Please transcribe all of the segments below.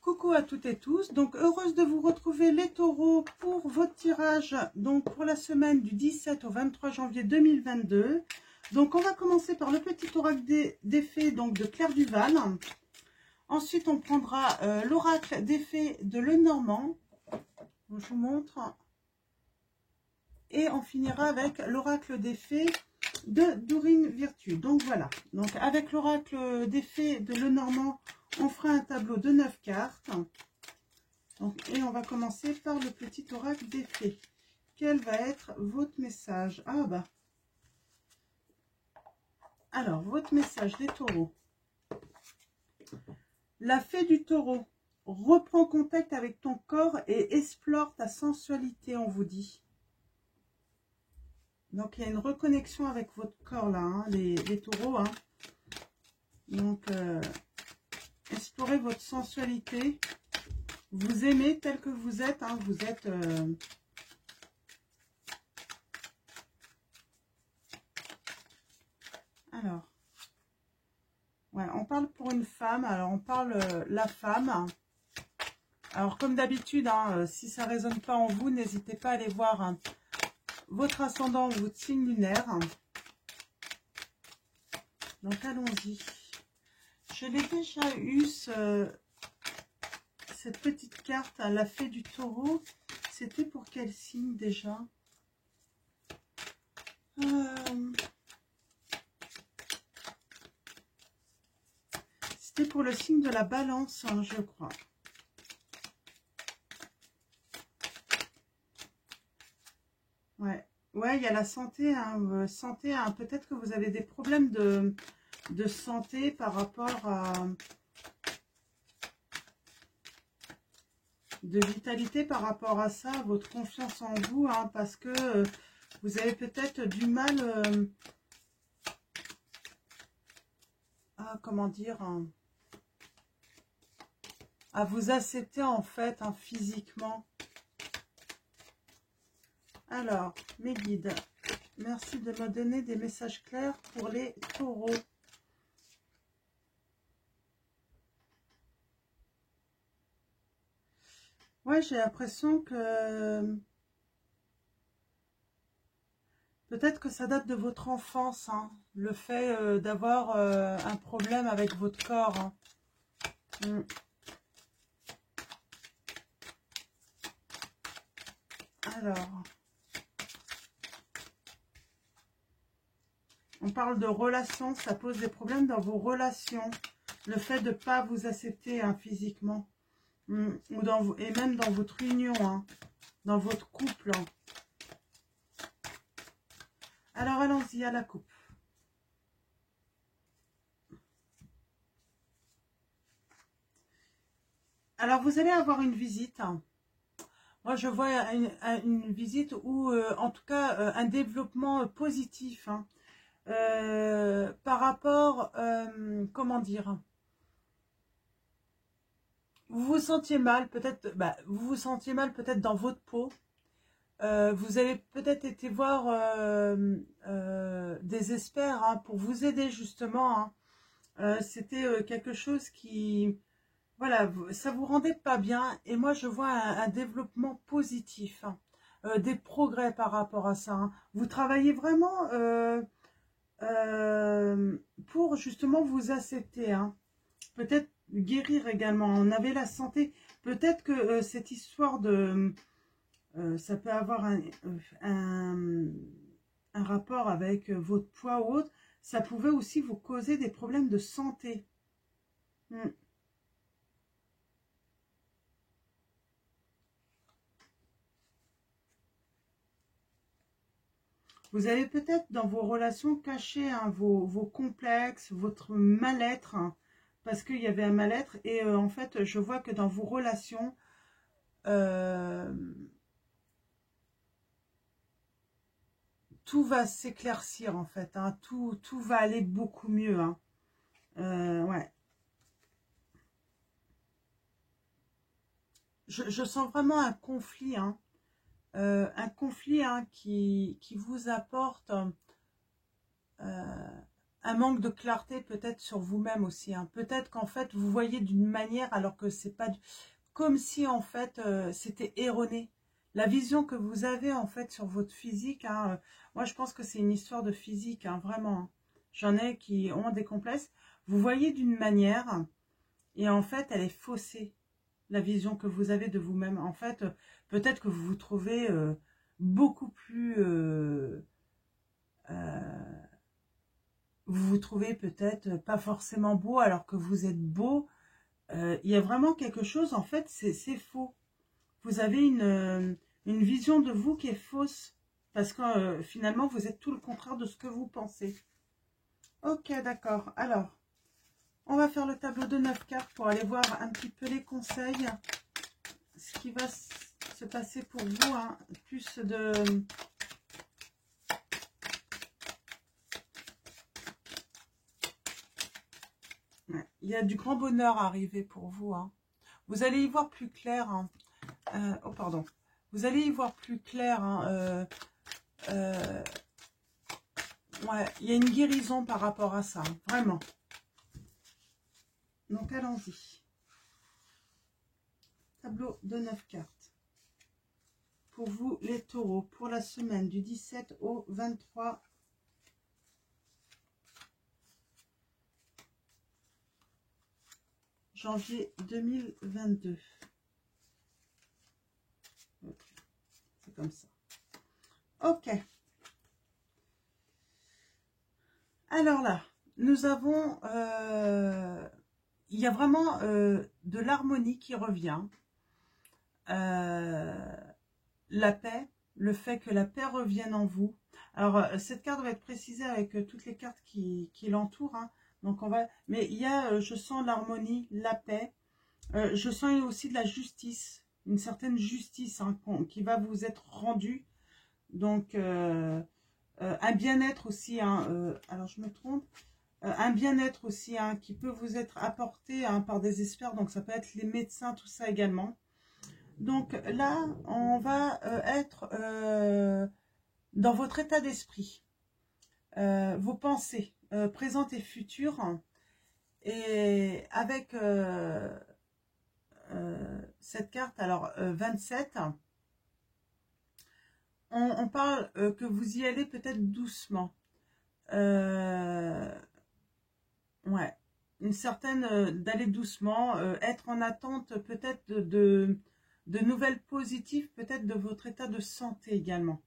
Coucou à toutes et tous, donc heureuse de vous retrouver les taureaux pour votre tirage, donc pour la semaine du 17 au 23 janvier 2022. Donc on va commencer par le petit oracle des fées donc de Claire Duval. Ensuite on prendra l'oracle des fées de Lenormand, je vous montre. Et on finira avec l'oracle des fées de Dorine Virtue. Donc voilà, donc avec l'oracle des fées de Lenormand, on fera un tableau de 9 cartes. Donc, et on va commencer par le petit oracle des fées. Quel va être votre message? Ah bah. Alors, votre message des taureaux. La fée du taureau. Reprends contact avec ton corps et explore ta sensualité, on vous dit. Donc, il y a une reconnexion avec votre corps là, hein, les taureaux. Hein. Donc, explorez votre sensualité. Vous aimez tel que vous êtes. Hein, vous êtes... Alors, ouais, on parle pour une femme. Alors, on parle la femme. Alors, comme d'habitude, hein, si ça ne résonne pas en vous, n'hésitez pas à aller voir hein, votre ascendant ou votre signe lunaire. Donc, allons-y. Je l'ai déjà eu, cette petite carte, la fée du taureau. C'était pour quel signe déjà? C'était pour le signe de la balance, hein, je crois. Ouais, ouais, il y a la santé. Hein, santé, hein, peut-être que vous avez des problèmes de santé par rapport à... de vitalité par rapport à ça, votre confiance en vous, hein, parce que vous avez peut-être du mal à, comment dire, à vous accepter en fait, hein, physiquement. Alors, mes guides, merci de me donner des messages clairs pour les taureaux. Ouais, j'ai l'impression que peut-être que ça date de votre enfance, hein, le fait d'avoir un problème avec votre corps. Hein. Alors, on parle de relations, ça pose des problèmes dans vos relations. Le fait de ne pas vous accepter hein, physiquement. Ou dans, et même dans votre union, hein, dans votre couple. Hein. Alors, allons-y à la coupe. Alors, vous allez avoir une visite. Hein. Moi, je vois une visite ou, en tout cas, un développement positif. Hein. Par rapport, comment dire, vous vous sentiez mal, peut-être, vous vous sentiez mal peut-être dans votre peau. Vous avez peut-être été voir des experts hein, pour vous aider justement. Hein. C'était quelque chose qui, voilà, ça vous rendait pas bien. Et moi, je vois un développement positif, hein, des progrès par rapport à ça. Hein. Vous travaillez vraiment pour justement vous accepter. Hein. Peut-être guérir également. On avait la santé. Peut-être que cette histoire de... ça peut avoir un rapport avec votre poids ou autre. Ça pouvait aussi vous causer des problèmes de santé. Vous avez peut-être dans vos relations caché hein, vos complexes, votre mal-être, hein, parce qu'il y avait un mal-être. Et en fait, je vois que dans vos relations, tout va s'éclaircir en fait. Hein, tout va aller beaucoup mieux. Hein. Ouais. Je sens vraiment un conflit. Hein, qui vous apporte un un manque de clarté peut-être sur vous-même aussi. Hein. Peut-être qu'en fait, vous voyez d'une manière alors que c'est pas... Comme si en fait, c'était erroné. La vision que vous avez en fait sur votre physique, hein, moi je pense que c'est une histoire de physique, hein, vraiment. Hein. J'en ai qui ont des complexes. Vous voyez d'une manière et en fait, elle est faussée. La vision que vous avez de vous-même. En fait, peut-être que vous vous trouvez beaucoup plus... vous vous trouvez peut-être pas forcément beau alors que vous êtes beau. Il y a vraiment quelque chose, en fait, c'est faux. Vous avez une vision de vous qui est fausse. Parce que finalement, vous êtes tout le contraire de ce que vous pensez. Ok, d'accord. Alors, on va faire le tableau de 9 cartes pour aller voir un petit peu les conseils. Ce qui va se passer pour vous. Hein, plus de... Il y a du grand bonheur à arriver pour vous. Hein. Vous allez y voir plus clair. Hein. Oh, pardon. Vous allez y voir plus clair. Hein. Ouais, il y a une guérison par rapport à ça. Hein, vraiment. Donc, allons-y. Tableau de 9 cartes. Pour vous, les taureaux, pour la semaine du 17 au 23 janvier 2022. Okay. C'est comme ça. Ok. Alors là, nous avons... il y a vraiment de l'harmonie qui revient. La paix, le fait que la paix revienne en vous. Alors, cette carte va être précisée avec toutes les cartes qui l'entourent. Hein. Donc, on va... Mais il y a, je sens l'harmonie, la paix. Je sens aussi de la justice, une certaine justice hein, qui va vous être rendue. Donc, un bien-être aussi. Hein, alors, je me trompe. Un bien-être aussi hein, qui peut vous être apporté hein, par des experts. Donc, ça peut être les médecins, tout ça également. Donc là, on va être dans votre état d'esprit, vos pensées présentes et futures. Et avec cette carte, alors 27, on parle que vous y allez peut-être doucement. Ouais, une certaine d'aller doucement, être en attente peut-être de nouvelles positives, peut-être de votre état de santé également.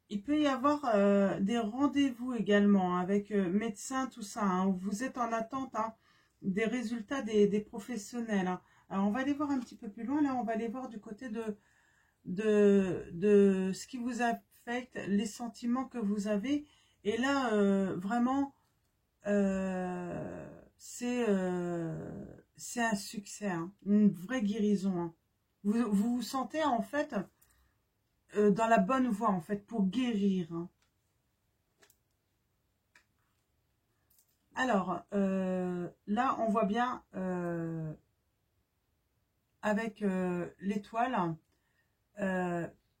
Il peut y avoir des rendez-vous également avec médecins, tout ça, hein, où vous êtes en attente hein, des résultats des professionnels. Hein. Alors, on va aller voir un petit peu plus loin. Là, on va aller voir du côté de ce qui vous affecte, les sentiments que vous avez. Et là, vraiment, c'est un succès, hein, une vraie guérison. Hein. Vous vous sentez en fait dans la bonne voie en fait pour guérir. Hein. Alors là, on voit bien avec l'étoile,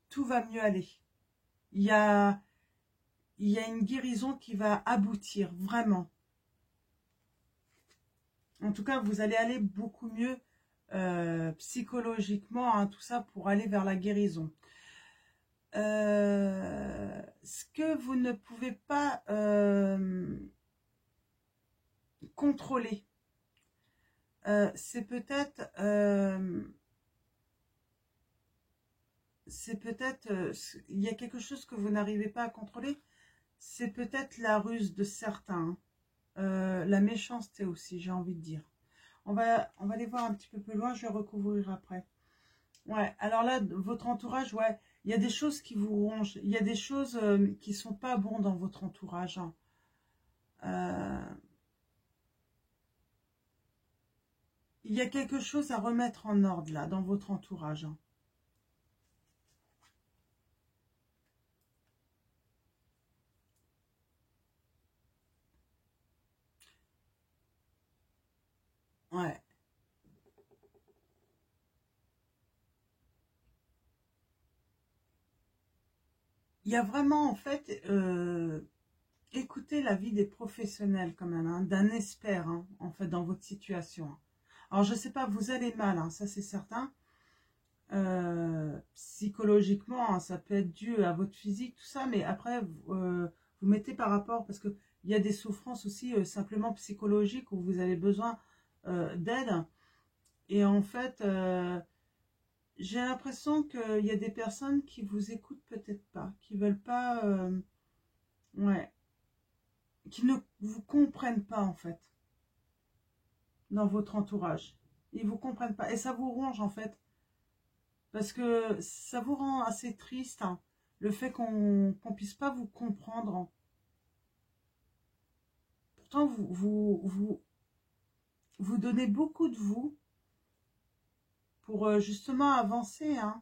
tout va mieux aller. Il y a une guérison qui va aboutir vraiment. En tout cas, vous allez aller beaucoup mieux psychologiquement, hein, tout ça pour aller vers la guérison. Ce que vous ne pouvez pas contrôler, c'est peut-être il y a quelque chose que vous n'arrivez pas à contrôler, c'est peut-être la ruse de certains, hein. La méchanceté aussi, j'ai envie de dire. On va aller voir un petit peu plus loin, je vais recouvrir après. Ouais, alors là, votre entourage, ouais, il y a des choses qui vous rongent, il y a des choses qui sont pas bonnes dans votre entourage. Hein. Il y a quelque chose à remettre en ordre là, dans votre entourage. Hein. Ouais. il y a vraiment, en fait, écoutez la vie des professionnels quand même, hein, d'un expert, hein, en fait, dans votre situation. Hein. Alors, je sais pas, vous allez mal, hein, ça c'est certain. Psychologiquement, hein, ça peut être dû à votre physique, tout ça, mais après, vous mettez par rapport, parce que il y a des souffrances aussi simplement psychologiques où vous avez besoin d'aide. Et en fait, j'ai l'impression qu'il y a des personnes qui vous écoutent peut-être pas, qui veulent pas, ouais, qui ne vous comprennent pas en fait, dans votre entourage. Ils vous comprennent pas. Et ça vous ronge en fait, parce que ça vous rend assez triste, hein, le fait qu'on puisse pas vous comprendre. Hein. Pourtant, vous donnez beaucoup de vous pour justement avancer, hein,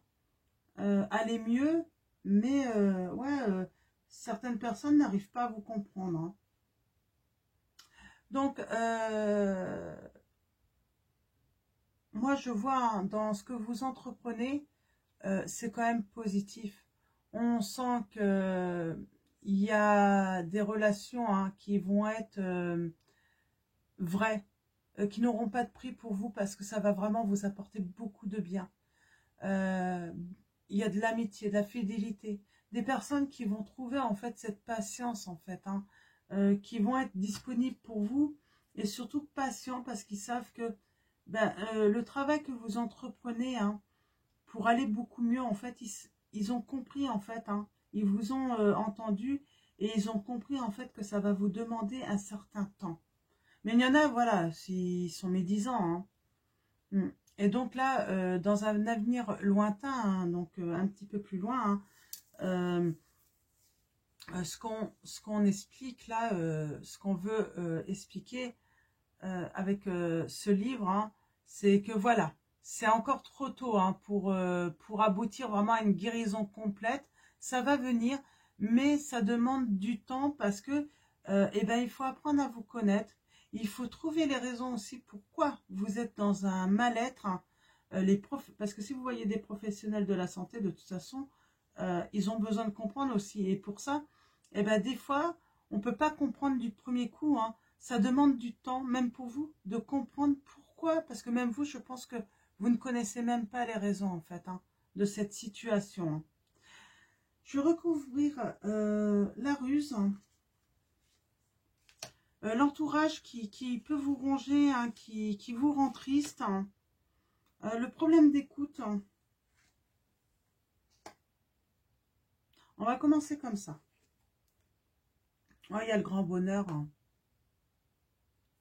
aller mieux, mais ouais, certaines personnes n'arrivent pas à vous comprendre. Hein. Donc, moi, je vois hein, dans ce que vous entreprenez, c'est quand même positif. On sent que il y a des relations hein, qui vont être vraies, qui n'auront pas de prix pour vous parce que ça va vraiment vous apporter beaucoup de bien. Euh, il y a de l'amitié, de la fidélité, des personnes qui vont trouver en fait cette patience en fait, hein, qui vont être disponibles pour vous et surtout patients parce qu'ils savent que ben, le travail que vous entreprenez hein, pour aller beaucoup mieux en fait, ils ont compris en fait, hein, ils vous ont entendu et ils ont compris en fait que ça va vous demander un certain temps. Mais il y en a, voilà, s'ils sont médisants, hein. Mm. Et donc là, dans un avenir lointain, hein, donc un petit peu plus loin, hein, ce qu'on explique là, ce qu'on veut expliquer avec ce livre, hein, c'est que voilà, c'est encore trop tôt hein, pour aboutir vraiment à une guérison complète. Ça va venir, mais ça demande du temps parce que eh ben, il faut apprendre à vous connaître. Il faut trouver les raisons aussi pourquoi vous êtes dans un mal-être. Hein. Parce que si vous voyez des professionnels de la santé, de toute façon, ils ont besoin de comprendre aussi. Et pour ça, eh ben, des fois, on ne peut pas comprendre du premier coup. Hein. Ça demande du temps, même pour vous, de comprendre pourquoi. Parce que même vous, je pense que vous ne connaissez même pas les raisons, en fait, hein, de cette situation. Hein. Je vais recouvrir la ruse. L'entourage qui peut vous ronger, hein, qui vous rend triste. Hein. Le problème d'écoute. Hein. On va commencer comme ça. Oh, il y a le grand bonheur hein,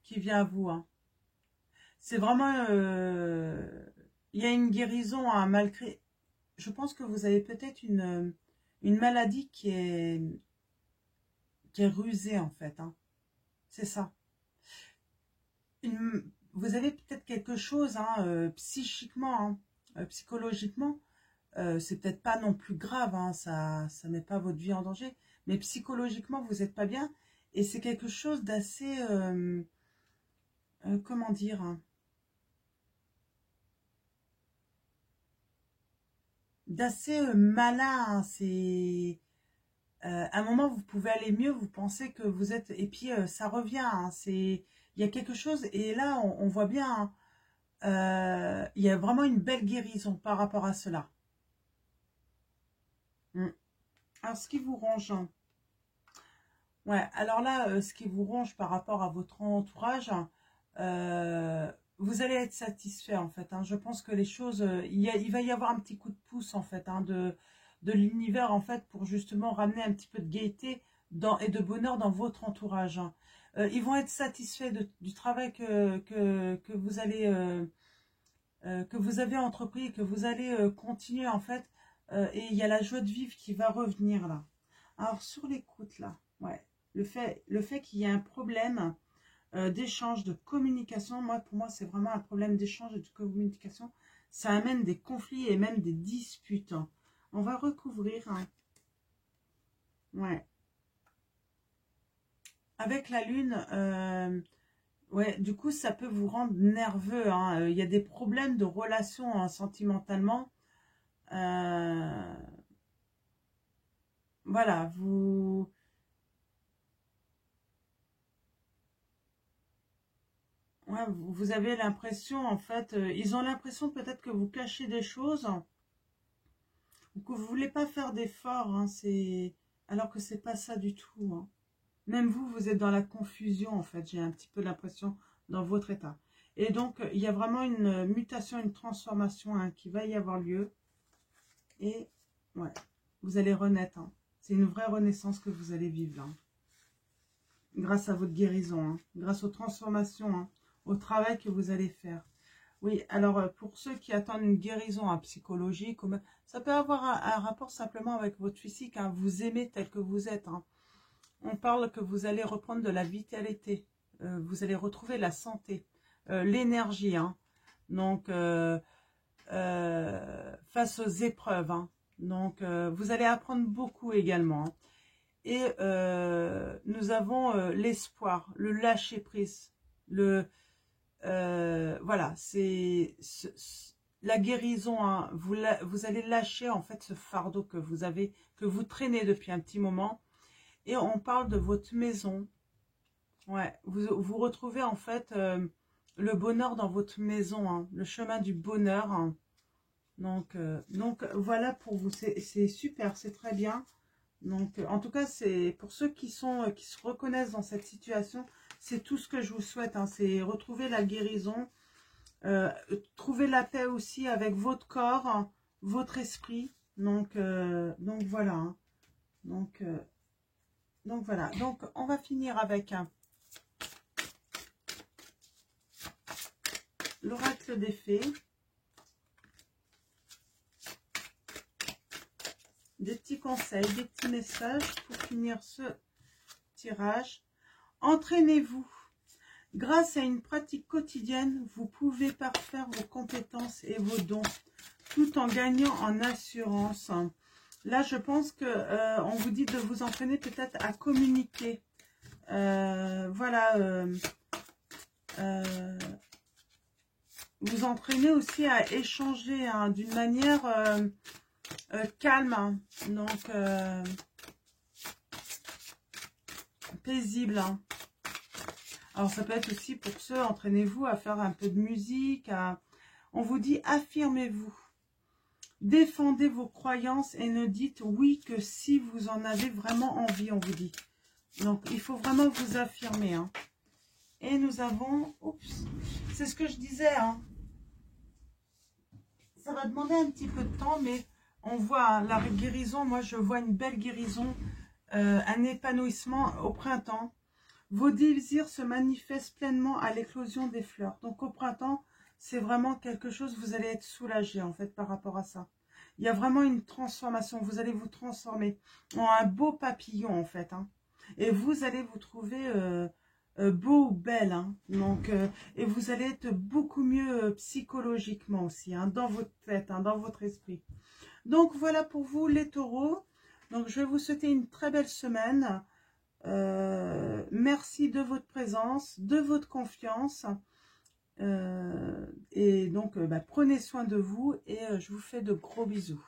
qui vient à vous. Hein. C'est vraiment... il y a une guérison hein, malgré... Je pense que vous avez peut-être une maladie qui est rusée en fait. Hein. C'est ça. Vous avez peut-être quelque chose hein, psychiquement, hein, psychologiquement. C'est peut-être pas non plus grave, hein, ça met pas votre vie en danger. Mais psychologiquement, vous n'êtes pas bien. Et c'est quelque chose d'assez... comment dire hein, d'assez malin. Hein, c'est... à un moment, vous pouvez aller mieux, vous pensez que vous êtes... Et puis, ça revient. Hein, c'est... Il y a quelque chose, et là, on voit bien, hein, il y a vraiment une belle guérison par rapport à cela. Mm. Alors, ce qui vous ronge, hein. Ouais, alors là, ce qui vous ronge par rapport à votre entourage, vous allez être satisfait en fait. Hein. Je pense que les choses, il va y avoir un petit coup de pouce en fait, hein, de l'univers en fait pour justement ramener un petit peu de gaieté et de bonheur dans votre entourage. Hein. Ils vont être satisfaits du travail que vous allez que vous avez entrepris et que vous allez continuer en fait. Et il y a la joie de vivre qui va revenir là. Alors sur l'écoute là, ouais, le fait qu'il y ait un problème d'échange, de communication, pour moi c'est vraiment un problème d'échange et de communication. Ça amène des conflits et même des disputes. Hein. On va recouvrir. Hein. Ouais. Avec la lune, ouais, du coup ça peut vous rendre nerveux. Hein. Il y a des problèmes de relations hein, sentimentalement. Euh, voilà, ouais, vous avez l'impression, en fait, ils ont l'impression peut-être que vous cachez des choses, ou que vous voulez pas faire d'efforts, hein, alors que c'est pas ça du tout, hein. Même vous, vous êtes dans la confusion, en fait, j'ai un petit peu l'impression dans votre état. Et donc, il y a vraiment une mutation, une transformation, hein, qui va y avoir lieu. Et, ouais, vous allez renaître, hein. C'est une vraie renaissance que vous allez vivre, là. Grâce à votre guérison, hein, grâce aux transformations, hein, au travail que vous allez faire. Oui, alors pour ceux qui attendent une guérison, hein, psychologique, ça peut avoir un rapport simplement avec votre physique, hein, vous aimez tel que vous êtes, hein. On parle que vous allez reprendre de la vitalité, vous allez retrouver la santé, l'énergie, hein. Donc, face aux épreuves, hein. Donc, vous allez apprendre beaucoup également, hein. Et nous avons l'espoir, le lâcher prise, voilà, c'est la guérison, hein. Vous allez lâcher en fait ce fardeau que vous avez, que vous traînez depuis un petit moment. Et on parle de votre maison. Ouais, vous retrouvez en fait le bonheur dans votre maison, hein, le chemin du bonheur, hein. Donc voilà pour vous, c'est super, c'est très bien. Donc, en tout cas, c'est pour ceux qui se reconnaissent dans cette situation, c'est tout ce que je vous souhaite, hein, c'est retrouver la guérison, trouver la paix aussi avec votre corps, hein, votre esprit. Donc voilà. Hein. Donc voilà. Donc, on va finir avec l'oracle des fées. Des petits conseils, des petits messages pour finir ce tirage. Entraînez-vous. Grâce à une pratique quotidienne, vous pouvez parfaire vos compétences et vos dons, tout en gagnant en assurance. Là, je pense que on vous dit de vous entraîner peut-être à communiquer. Voilà. Vous entraînez aussi à échanger, hein, d'une manière calme, hein. Donc paisible, hein. Alors ça peut être aussi pour ceux, entraînez-vous à faire un peu de musique, on vous dit affirmez-vous, défendez vos croyances et ne dites oui que si vous en avez vraiment envie, on vous dit. Donc il faut vraiment vous affirmer, hein. Et nous avons, oups, c'est ce que je disais, hein. Ça va demander un petit peu de temps, mais on voit, hein, la guérison, moi je vois une belle guérison, un épanouissement au printemps. Vos désirs se manifestent pleinement à l'éclosion des fleurs. Donc au printemps, c'est vraiment quelque chose, vous allez être soulagé en fait par rapport à ça. Il y a vraiment une transformation, vous allez vous transformer en un beau papillon en fait, hein. Et vous allez vous trouver beau ou belle, hein. Donc, et vous allez être beaucoup mieux psychologiquement aussi, hein, dans votre tête, hein, dans votre esprit. Donc voilà pour vous les taureaux. Donc je vais vous souhaiter une très belle semaine. Merci de votre présence, de votre confiance. Et donc prenez soin de vous et je vous fais de gros bisous.